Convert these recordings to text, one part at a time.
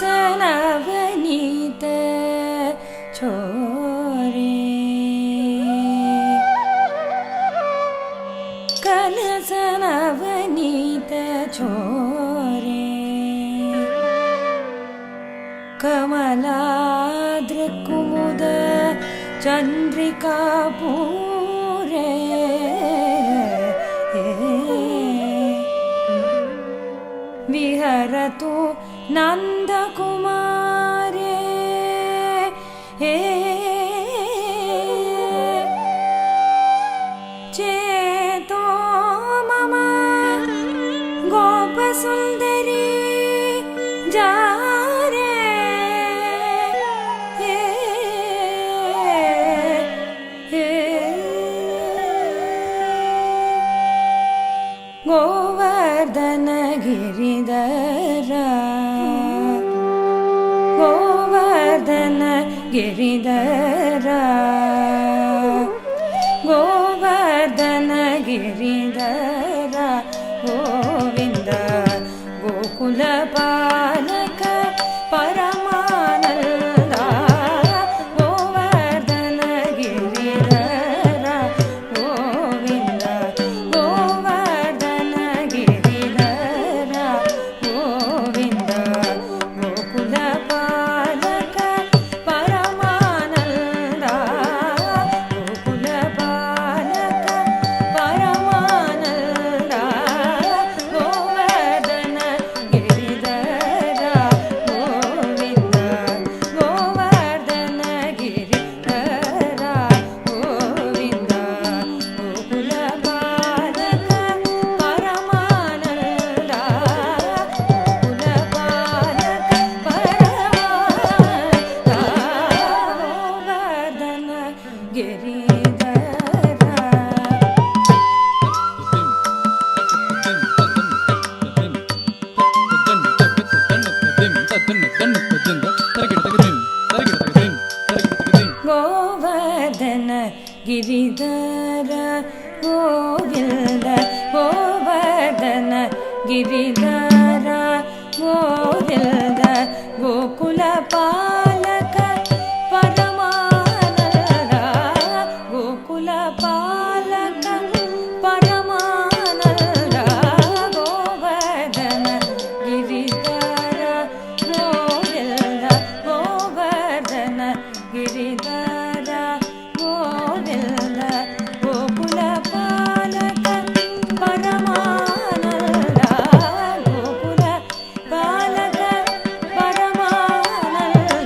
कलसनवनीत छोरे कलसनवनीत छोरे कमलाद्रकुमुद चंद्रिका पूरे विहरतु नंदकुमारे चेतो मम गोपसुंदरी जारे गोवर्धन गिरिधर गोवर्धन गिरिधर गोवर्धन गिरिधर गोविंद गोकुल पालक परमानंद गोवर्धन गिरिधर गोविंद गोवर्धन गिरिधर गोविंद गोकुल पालक परमानंद गोकुल पालक परमानंद गोवर्धन गिरिधर गोविंद गोवर्धन गिरिधर गोविंद गोकुल पालक परमानंद गोकुल पालक परमानंद गोवर्धन गिरिधर गोवर्धन गिरिधर गोविंद गोवर्धन गिरिधर गोविंद गोकुल पालक परमानंद गोकुल पालक परमानंद गोवर्धन गिरिधर गोविंद गोवर्धन गिरिधर गोविंद गोकुल पालक परमानंद गोकुल पालक परमानंद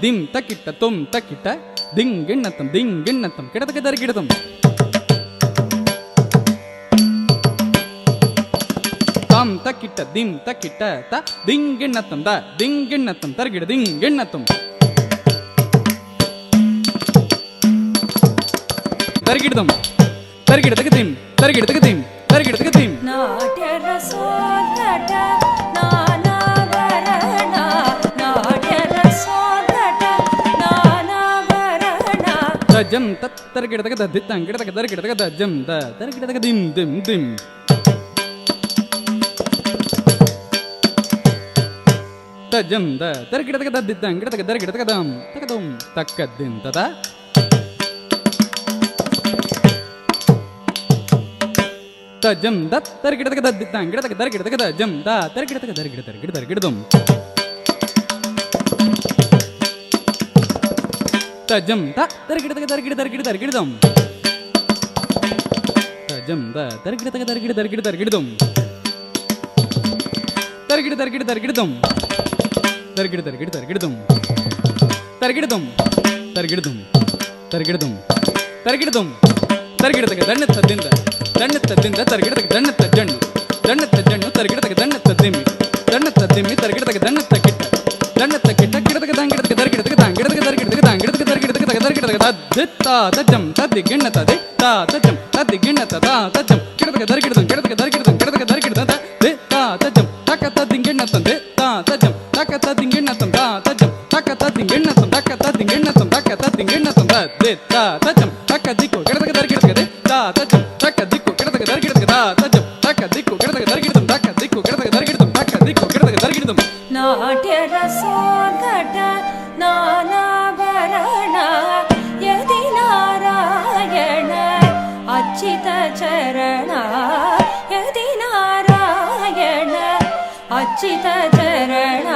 dim takita tum takita ding ginnatam kidataka dar kidatam tam takita dim takita ta ding ginnatam targida ding ginnatam targidam targidaka dim நாட்ய ரசோதட நானாபரண நாட்ய ரசோதட நானாபரண தஜம் தத் தர்கிடதக ததித்தங் கிடதக தர்கிடதக தஜம் த தர்கிடதக திம் திம் திம் தஜம் த தர்கிடதக ததித்தங் கிடதக தர்கிடதக தம் தகதம் தக்கதின் ததா தஜம் தத் தர்கிடதக ததித்தங் கிடதக தர்கிடதக தஜம் த தர்கிடதக தர்கிடதம் தஜம் த தர்கிடதக தர்கிடதம் தஜம் த தர்கிடதக தர்கிடதம் தர்கிடதம் தர்கிடதம் ತರಗಿಡದುಂ ತರಗಿಡದಗೆ ದಣ್ಣತ್ತದಿಂದ ದಣ್ಣತ್ತದಿಂದ ತರಗಿಡದಗೆ ದಣ್ಣತ್ತ ಜಣ್ಣು ದಣ್ಣತ್ತ ಜಣ್ಣು ತರಗಿಡದಗೆ ದಣ್ಣತ್ತ ದಿಮ್ಮಿ ದಣ್ಣತ್ತ ದಿಮ್ಮಿ ತರಗಿಡದಗೆ ದಣ್ಣತ್ತ ಕಿಟ್ಟ ದಣ್ಣತ್ತ ಕಿಟ್ಟ ಗಿಡದಗೆ ದಂಗಿಡದಗೆ ದರಗಿಡದಗೆ ದಾಂಗಿಡದಗೆ ದರಗಿಡದಗೆ ದಾಂಗಿಡದಗೆ ದರಗಿಡದಗೆ ದರಗಿಡದಗೆ ದಿತ್ತ ತಜ್ಜಂ ತದ್ದಿ ಗಿಣ್ಣತ ದಿತ್ತ ತಜ್ಜಂ ತದ್ದಿ ಗಿಣ್ಣತ ತಾ ತಜ್ಜಂ ಗಿಡದಗೆ ದರಗಿಡದು ಗಿಡದಗೆ ದರಗಿಡದು ಗಿಡದಗೆ ದರಗಿಡದ ದಿತ್ತ ತಜ್ಜಂ ತಕ್ಕ ತದ್ದಿ ಗಿಣ್ಣತ ದಿತ್ತ ತಜ್ಜಂ ತಕ್ಕ ತದ್ದಿ ಗಿಣ್ಣತ ತಾ ತಜ್ಜಂ ತಕ್ಕ ತದ್ದಿ ಗಿಣ್ಣತ ತಕ್ಕ ತದ್ದಿ ಗಿಣ್ಣತ ತಕ್ಕ ತದ್ದಿ ಗಿಣ್ಣತ ದಿತ್ತ ತಜ್ಜಂ ತಕ್ಕ ದಿಕ್ಕು ಗಿಡದಗೆ ದರಗಿಡದಗೆ ದಿತ್ತ ತಜ್ಜಂ ತಕ್ಕ ದಿಕ್ಕು ಗಿಡದಗೆ ದರಗಿಡದಗೆ ತಾ ತಜ್ಜಂ ತಕ್ಕ ದಿಕ್ಕು ಗಿಡದಗೆ ದರಗಿಡದು ತಕ್ಕ ದಿಕ್ಕು ಗಿಡದಗೆ ದರಗಿಡದು ತಕ್ಕ ದಿಕ್ಕು ಗಿಡದಗೆ ದರಗಿಡದು ನಾಟ್ಯ ರಸೋಘಟ ನಾನಾಭರಣ ಯದಿ ನಾರಾಯಣ ಅಚ್ಯುತ ಚರಣ ಯದಿ ನಾರಾಯಣ ಅಚ್ಯುತ ಚರಣ